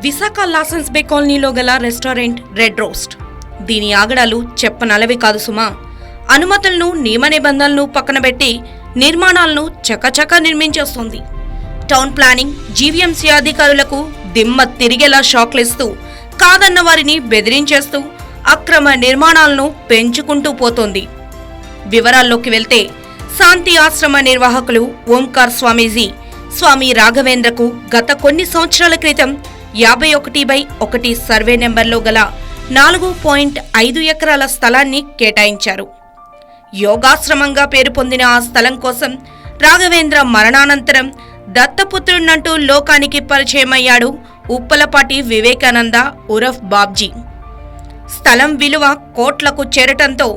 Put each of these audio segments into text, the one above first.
విశాఖ లాసెన్స్ బే కాలనీలో గల restaurant red roast. దీని ఆగడాలు చెప్పనలవి కాదు సుమా. అనుమతులను నియమ నిబంధనలను పక్కన పెట్టి నిర్మాణాలను చకచకా నిర్మించేస్తోంది. టౌన్ ప్లానింగ్ జీవీఎంసీ అధికారులకు దిమ్మ తిరిగేలా షాక్లిస్తూ కాదన్న వారిని బెదిరించేస్తూ అక్రమ నిర్మాణాలను పెంచుకుంటూ పోతోంది. వివరాల్లోకి వెళ్తే శాంతి ఆశ్రమ నిర్వాహకులు ఓంకార్ స్వామీజీ స్వామి రాఘవేంద్రకు గత కొన్ని సంవత్సరాల క్రితం 51/1 సర్వే నెంబర్లో గల 4.5 ఎకరాల స్థలాన్ని కేటాయించారు. యోగాశ్రమంగా పేరు పొందిన ఆ స్థలం కోసం రాఘవేంద్ర మరణానంతరం దత్తపుత్రుడంటూ లోకానికి పరిచయమయ్యాడు ఉప్పలపాటి వివేకానంద ఉరఫ్ బాబ్జీ. స్థలం విలువ కోట్లకు చేరటంతో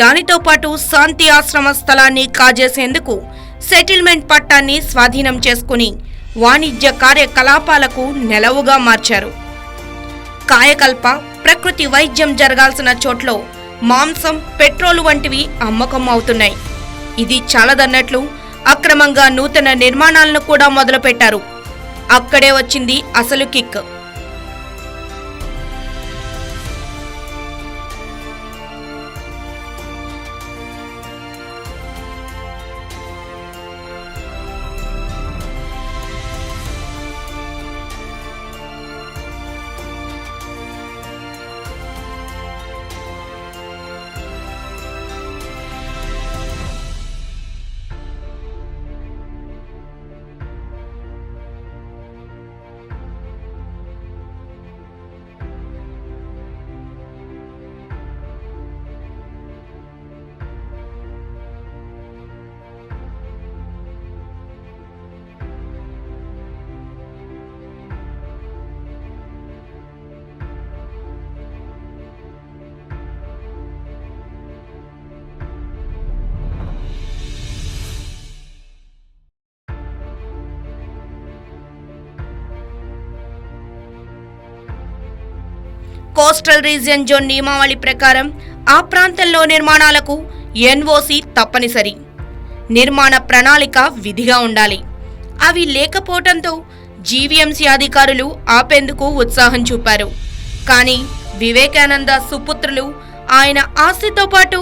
దానితో పాటు శాంతి ఆశ్రమ స్థలాన్ని కాజేసేందుకు సెటిల్మెంట్ పట్టాన్ని స్వాధీనం చేసుకుని వాణిజ్య కార్యకలాపాలకు నెలవుగా మార్చారు. కాయకల్ప ప్రకృతి వైద్యం జరగాల్సిన చోట్లో మాంసం, పెట్రోలు వంటివి అమ్మకం అవుతున్నాయి. ఇది చాలదన్నట్లు అక్రమంగా నూతన నిర్మాణాలను కూడా మొదలుపెట్టారు. అక్కడే వచ్చింది అసలు కిక్. కోస్టల్ రీజియన్ జోన్ నియమావళి ప్రకారం ఆ ప్రాంతంలో నిర్మాణాలకు ఎన్ఓసి తప్పనిసరి. నిర్మాణ ప్రణాళిక విధిగా ఉండాలి. అవి లేకపోవడంతో జీవీఎంసీ అధికారులు ఆపేందుకు ఉత్సాహం చూపారు. కానీ వివేకానంద సుపుత్రులు ఆయన ఆస్తితో పాటు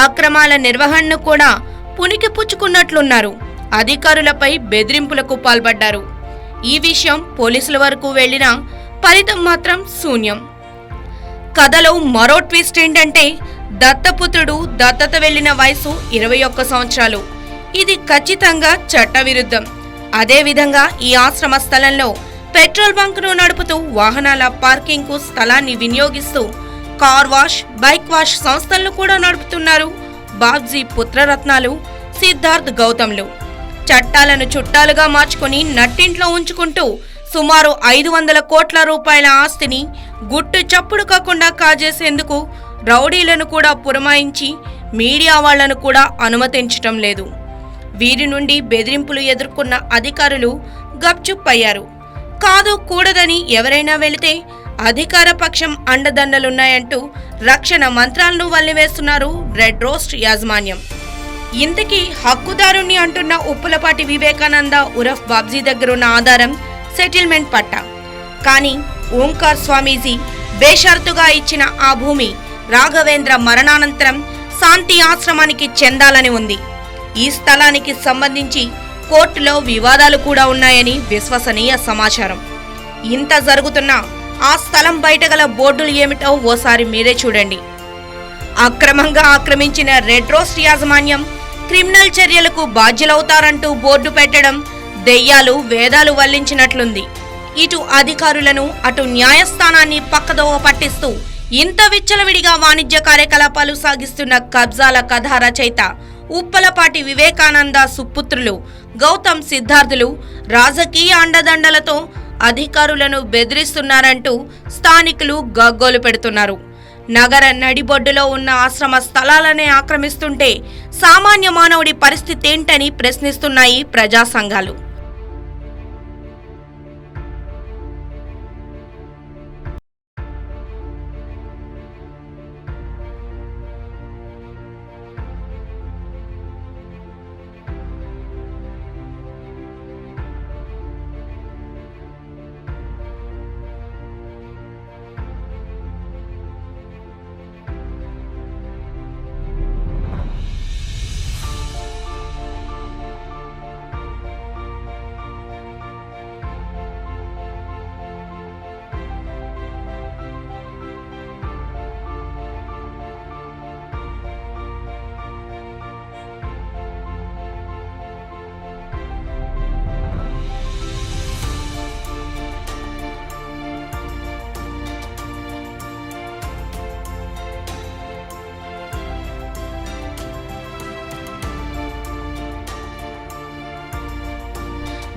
అక్రమాల నిర్వహణను కూడా పుణికి పుచ్చుకున్నట్లున్నారు. అధికారులపై బెదిరింపులకు పాల్పడ్డారు. ఈ విషయం పోలీసుల వరకు వెళ్లినా ఫలితం మాత్రం శూన్యం. కథలో మరో ట్విస్ట్ ఏంటంటే దత్తపుత్రుడు దత్తత వెళ్లిన వయసు 21 సంవత్సరాలు. ఇది ఖచ్చితంగా చట్టవిరుద్ధం. అదేవిధంగా ఈ ఆశ్రమ స్థలంలో పెట్రోల్ బంక్ను నడుపుతూ వాహనాల పార్కింగ్కు స్థలాన్ని వినియోగిస్తూ కార్ వాష్, బైక్ వాష్ సంస్థలను కూడా నడుపుతున్నారు బాబ్జీ పుత్రరత్నాలు సిద్ధార్థ్ గౌతమ్లు. చట్టాలను చుట్టాలుగా మార్చుకుని నట్టింట్లో ఉంచుకుంటూ సుమారు 500 కోట్ల రూపాయల ఆస్తిని గుట్టు చప్పుడు కాకుండా కాజేసేందుకు రౌడీలను కూడా పురమాయించి మీడియా వాళ్లను కూడా అనుమతించటం లేదు. వీరి నుండి బెదిరింపులు ఎదుర్కొన్న అధికారులు గప్చుప్ అయ్యారు. కాదు కూడదని ఎవరైనా వెళితే అధికార పక్షం అండదండలున్నాయంటూ రక్షణ మంత్రాలను వల్లివేస్తున్నారు రెడ్ రోస్ట్ యాజమాన్యం. ఇంతకీ హక్కుదారుణ్ణి అంటున్న ఉప్పులపాటి వివేకానంద ఉరఫ్ బాబ్జీ దగ్గరున్న ఆధారం సెటిల్మెంట్ పట్టా. కానీ ఓంకార్ స్వామీజీ బేషరతుగా ఇచ్చిన ఆ భూమి రాఘవేంద్ర మరణానంతరం శాంతి ఆశ్రమానికి చెందాలని ఉంది. ఈ స్థలానికి సంబంధించి కోర్టులో వివాదాలు కూడా ఉన్నాయని విశ్వసనీయ సమాచారం. ఇంత జరుగుతున్నా ఆ స్థలం బయట గల బోర్డులు ఏమిటో ఓసారి మీరే చూడండి. అక్రమంగా ఆక్రమించిన రెడ్ రోస్ట్ యాజమాన్యం క్రిమినల్ చర్యలకు బాధ్యులవుతారంటూ బోర్డు పెట్టడం దెయ్యాలు వేదాలు వల్లించినట్లుంది. ఇటు అధికారులను అటు న్యాయస్థానాన్ని పక్కదోవ పట్టిస్తూ ఇంత విచ్చలవిడిగా వాణిజ్య కార్యకలాపాలు సాగిస్తున్న కబ్జాల కథ రచయిత ఉప్పలపాటి వివేకానంద సుపుత్రులు గౌతమ్ సిద్ధార్థులు రాజకీయ అండదండలతో అధికారులను బెదిరిస్తున్నారంటూ స్థానికులు గగ్గోలు పెడుతున్నారు. నగర నడిబొడ్డులో ఉన్న ఆశ్రమ స్థలాలనే ఆక్రమిస్తుంటే సామాన్య మానవుడి పరిస్థితి ఏంటని ప్రశ్నిస్తున్నాయి ప్రజా సంఘాలు.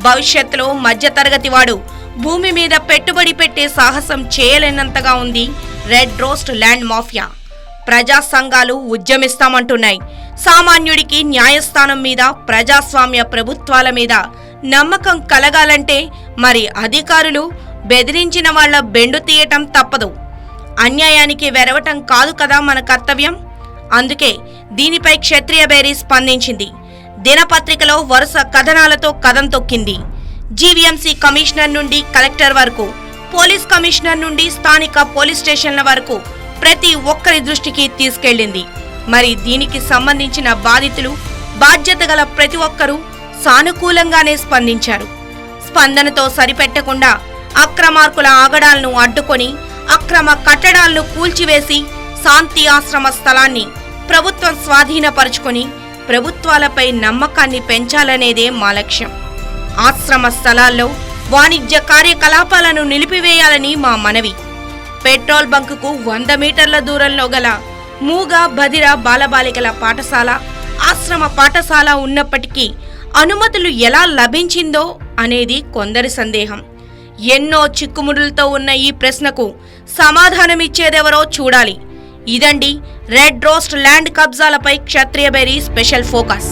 భవిష్యత్తులో మధ్యతరగతి వాడు భూమి మీద పెట్టుబడి పెట్టే సాహసం చేయలేనంతగా ఉంది రెడ్ రోస్ట్ ల్యాండ్ మాఫియా. ప్రజా సంఘాలు ఉద్యమిస్తామంటున్నాయి. సామాన్యుడికి న్యాయస్థానం మీద, ప్రజాస్వామ్య ప్రభుత్వాల మీద నమ్మకం కలగాలంటే మరి అధికారులు బెదిరించిన వాళ్ల బెండు తీయటం తప్పదు. అన్యాయానికి వెరవటం కాదు కదా మన కర్తవ్యం. అందుకే దీనిపై క్షత్రియ బేరీ స్పందించింది. దినపత్రికలో వరుస కథనాలతో కథం తొక్కింది. జీవీఎంసీ కమిషనర్ నుండి కలెక్టర్ వరకు, పోలీస్ కమిషనర్ నుండి స్థానిక పోలీస్ స్టేషన్ల వరకు ప్రతి ఒక్కరి దృష్టికి తీసుకెళ్లింది. మరి దీనికి సంబంధించిన బాధితులు, బాధ్యత గల ప్రతి ఒక్కరూ సానుకూలంగానే స్పందించారు. స్పందనతో సరిపెట్టకుండా అక్రమార్కుల ఆగడాలను అడ్డుకొని అక్రమ కట్టడాలను కూల్చివేసి శాంతి ఆశ్రమ స్థలాన్ని ప్రభుత్వం స్వాధీనపరుచుకొని ప్రభుత్వాలపై నమ్మకాన్ని పెంచాలనేదే మా లక్ష్యం. ఆశ్రమ స్థలాల్లో వాణిజ్య కార్యకలాపాలను నిలిపివేయాలని మా మనవి. పెట్రోల్ బంకుకు 100 మీటర్ల దూరంలో గల మూగ, బధిర బాలబాలికల పాఠశాల, ఆశ్రమ పాఠశాల ఉన్నప్పటికీ అనుమతులు ఎలా లభించిందో అనేది కొందరి సందేహం. ఎన్నో చిక్కుముడులతో ఉన్న ఈ ప్రశ్నకు సమాధానమిచ్చేదెవరో చూడాలి. ఇదండి రెడ్ రోస్ట్ ల్యాండ్ కబ్జాలపై క్షత్రియ బేరీ స్పెషల్ ఫోకస్.